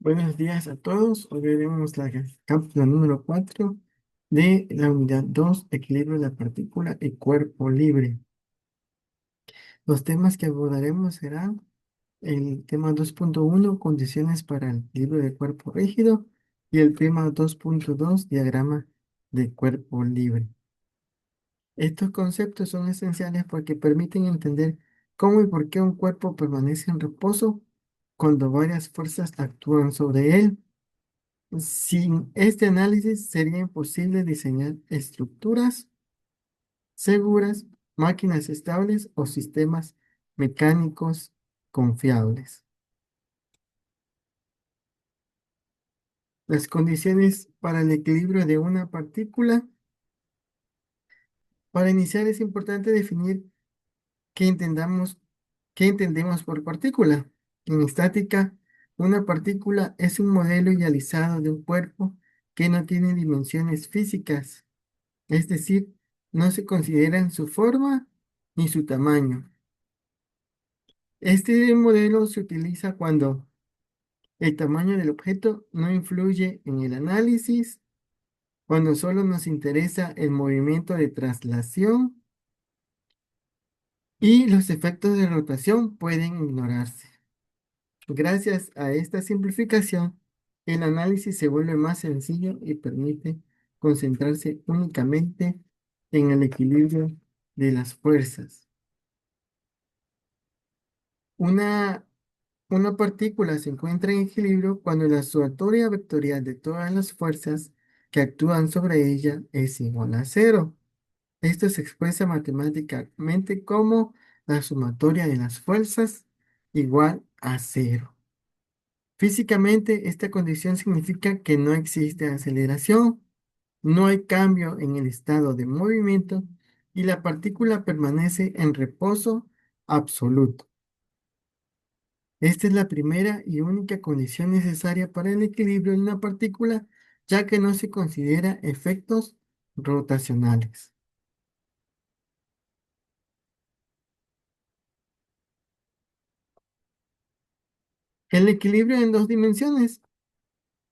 Buenos días a todos. Hoy veremos la cápsula número 4 de la unidad 2, equilibrio de la partícula y cuerpo libre. Los temas que abordaremos serán el tema 2.1, condiciones para el equilibrio de cuerpo rígido, y el tema 2.2, diagrama de cuerpo libre. Estos conceptos son esenciales porque permiten entender cómo y por qué un cuerpo permanece en reposo cuando varias fuerzas actúan sobre él. Sin este análisis sería imposible diseñar estructuras seguras, máquinas estables o sistemas mecánicos confiables. Las condiciones para el equilibrio de una partícula. Para iniciar es importante definir qué entendamos, qué entendemos por partícula. En estática, una partícula es un modelo idealizado de un cuerpo que no tiene dimensiones físicas. Es decir, no se consideran su forma ni su tamaño. Este modelo se utiliza cuando el tamaño del objeto no influye en el análisis, cuando solo nos interesa el movimiento de traslación y los efectos de rotación pueden ignorarse. Gracias a esta simplificación, el análisis se vuelve más sencillo y permite concentrarse únicamente en el equilibrio de las fuerzas. Una, una partícula se encuentra en equilibrio cuando la sumatoria vectorial de todas las fuerzas que actúan sobre ella es igual a cero. Esto se expresa matemáticamente como la sumatoria de las fuerzas igual a cero. Físicamente, esta condición significa que no existe aceleración, no hay cambio en el estado de movimiento y la partícula permanece en reposo absoluto. Esta es la primera y única condición necesaria para el equilibrio de una partícula, ya que no se considera efectos rotacionales. El equilibrio en dos dimensiones.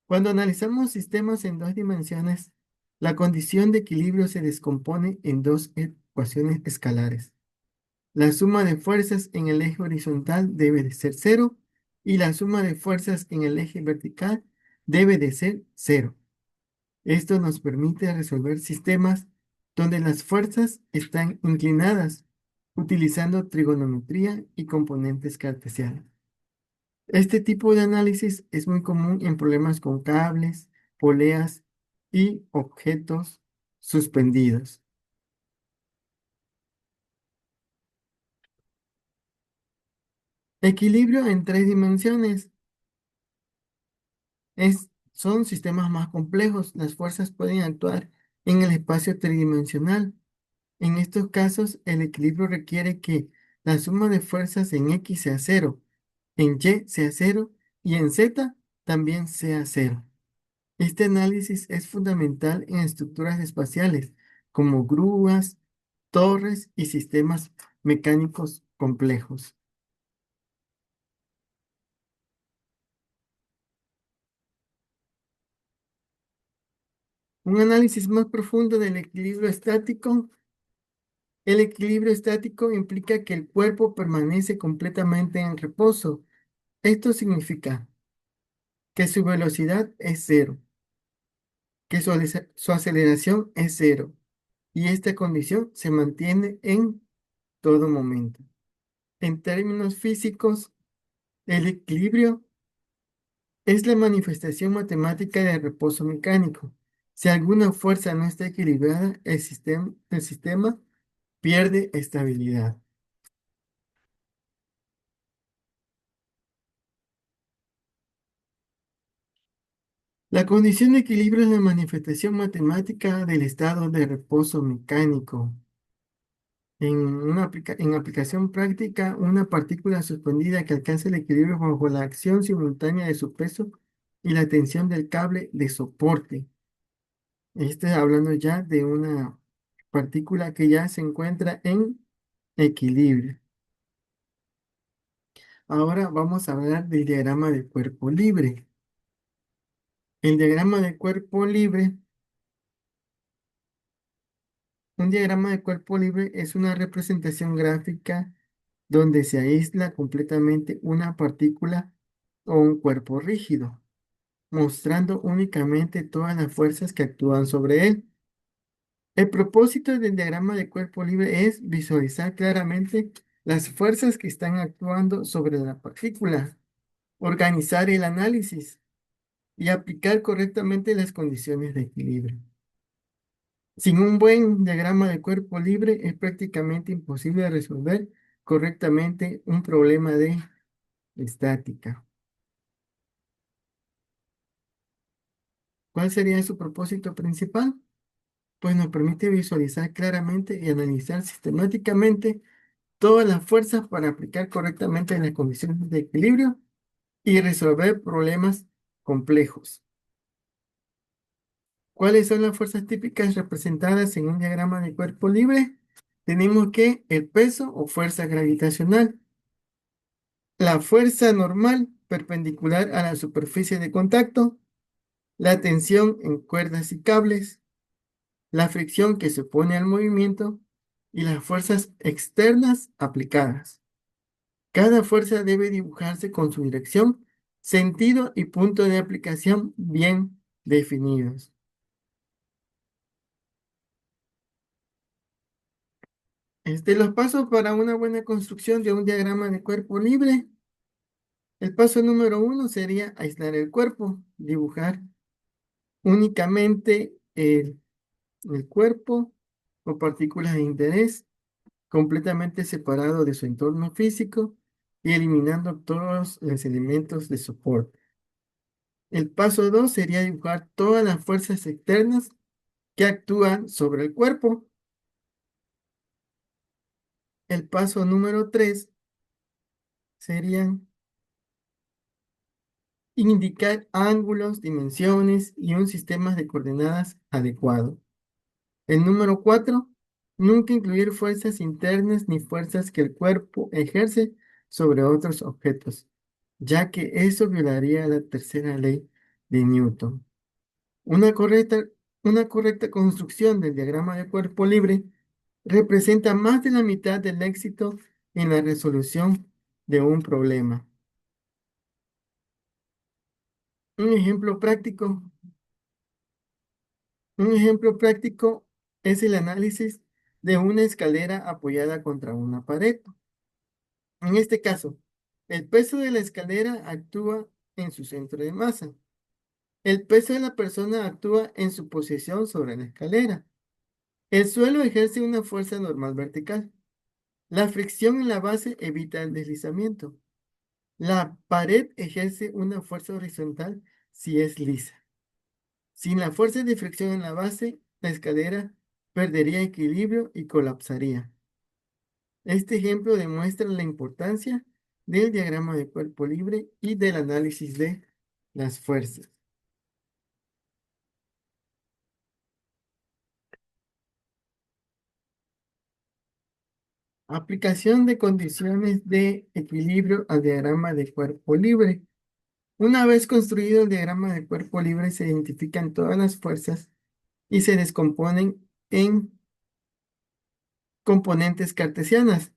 Cuando analizamos sistemas en dos dimensiones, la condición de equilibrio se descompone en dos ecuaciones escalares. La suma de fuerzas en el eje horizontal debe de ser cero y la suma de fuerzas en el eje vertical debe de ser cero. Esto nos permite resolver sistemas donde las fuerzas están inclinadas, utilizando trigonometría y componentes cartesianos. Este tipo de análisis es muy común en problemas con cables, poleas y objetos suspendidos. Equilibrio en tres dimensiones. Son sistemas más complejos. Las fuerzas pueden actuar en el espacio tridimensional. En estos casos, el equilibrio requiere que la suma de fuerzas en X sea cero, en Y sea cero y en Z también sea cero. Este análisis es fundamental en estructuras espaciales como grúas, torres y sistemas mecánicos complejos. Un análisis más profundo del equilibrio estático. El equilibrio estático implica que el cuerpo permanece completamente en reposo. Esto significa que su velocidad es cero, que su aceleración es cero, y esta condición se mantiene en todo momento. En términos físicos, el equilibrio es la manifestación matemática del reposo mecánico. Si alguna fuerza no está equilibrada, el sistema pierde estabilidad. La condición de equilibrio es la manifestación matemática del estado de reposo mecánico. En aplicación práctica, una partícula suspendida que alcanza el equilibrio bajo la acción simultánea de su peso y la tensión del cable de soporte. Hablando ya de una partícula que ya se encuentra en equilibrio. Ahora vamos a hablar del diagrama de cuerpo libre. El diagrama de cuerpo libre, un diagrama de cuerpo libre es una representación gráfica donde se aísla completamente una partícula o un cuerpo rígido, mostrando únicamente todas las fuerzas que actúan sobre él. El propósito del diagrama de cuerpo libre es visualizar claramente las fuerzas que están actuando sobre la partícula, organizar el análisis y aplicar correctamente las condiciones de equilibrio. Sin un buen diagrama de cuerpo libre es prácticamente imposible resolver correctamente un problema de estática. ¿Cuál sería su propósito principal? Pues nos permite visualizar claramente y analizar sistemáticamente todas las fuerzas para aplicar correctamente las condiciones de equilibrio y resolver problemas complejos. ¿Cuáles son las fuerzas típicas representadas en un diagrama de cuerpo libre? Tenemos que el peso o fuerza gravitacional, la fuerza normal perpendicular a la superficie de contacto, la tensión en cuerdas y cables, la fricción que se opone al movimiento y las fuerzas externas aplicadas. Cada fuerza debe dibujarse con su dirección, sentido y punto de aplicación bien definidos. Los pasos para una buena construcción de un diagrama de cuerpo libre. El paso número uno sería aislar el cuerpo, dibujar únicamente el cuerpo o partículas de interés completamente separado de su entorno físico y eliminando todos los elementos de soporte. El paso 2 sería dibujar todas las fuerzas externas que actúan sobre el cuerpo. El paso número 3 serían indicar ángulos, dimensiones y un sistema de coordenadas adecuado. El número 4, nunca incluir fuerzas internas ni fuerzas que el cuerpo ejerce sobre otros objetos, ya que eso violaría la tercera ley de Newton. Una correcta, una correcta construcción del diagrama de cuerpo libre representa más de la mitad del éxito en la resolución de un problema. Un ejemplo práctico, un ejemplo práctico es el análisis de una escalera apoyada contra una pared. En este caso, el peso de la escalera actúa en su centro de masa. El peso de la persona actúa en su posición sobre la escalera. El suelo ejerce una fuerza normal vertical. La fricción en la base evita el deslizamiento. La pared ejerce una fuerza horizontal si es lisa. Sin la fuerza de fricción en la base, la escalera perdería equilibrio y colapsaría. Este ejemplo demuestra la importancia del diagrama de cuerpo libre y del análisis de las fuerzas. Aplicación de condiciones de equilibrio al diagrama de cuerpo libre. Una vez construido el diagrama de cuerpo libre, se identifican todas las fuerzas y se descomponen en componentes cartesianas.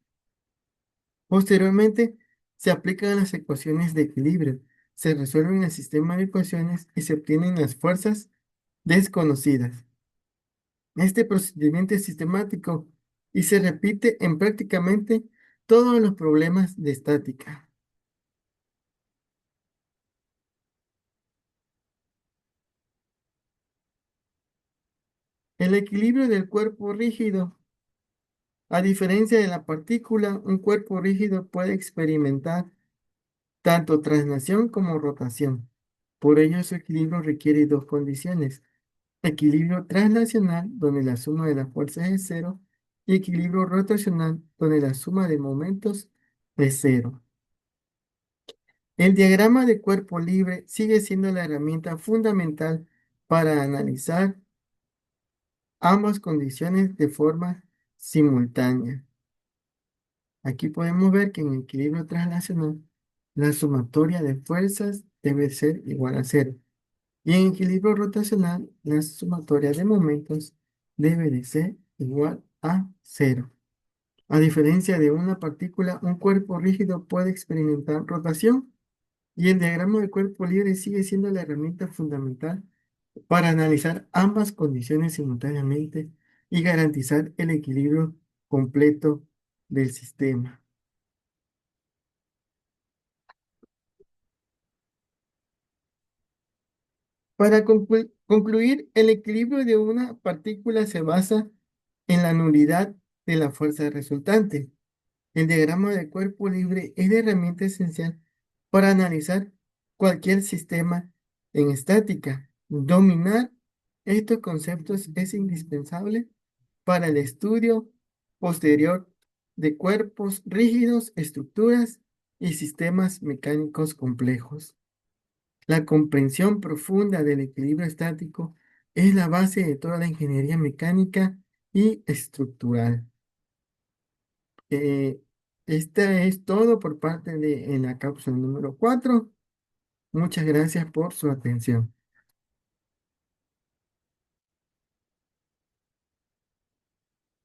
Posteriormente, se aplican las ecuaciones de equilibrio, se resuelven el sistema de ecuaciones y se obtienen las fuerzas desconocidas. Este procedimiento es sistemático y se repite en prácticamente todos los problemas de estática. El equilibrio del cuerpo rígido. A diferencia de la partícula, un cuerpo rígido puede experimentar tanto traslación como rotación. Por ello, su equilibrio requiere dos condiciones: equilibrio translacional, donde la suma de las fuerzas es cero, y equilibrio rotacional, donde la suma de momentos es cero. El diagrama de cuerpo libre sigue siendo la herramienta fundamental para analizar ambas condiciones de forma simultánea. Aquí podemos ver que en el equilibrio translacional, la sumatoria de fuerzas debe ser igual a cero. Y en equilibrio rotacional, la sumatoria de momentos debe de ser igual a cero. A diferencia de una partícula, un cuerpo rígido puede experimentar rotación y el diagrama de cuerpo libre sigue siendo la herramienta fundamental para analizar ambas condiciones simultáneamente y garantizar el equilibrio completo del sistema. Para concluir, el equilibrio de una partícula se basa en la nulidad de la fuerza resultante. El diagrama de cuerpo libre es la herramienta esencial para analizar cualquier sistema en estática. Dominar estos conceptos es indispensable para el estudio posterior de cuerpos rígidos, estructuras y sistemas mecánicos complejos. La comprensión profunda del equilibrio estático es la base de toda la ingeniería mecánica y estructural. Eh, Esta es todo por parte de en la cápsula número 4. Muchas gracias por su atención.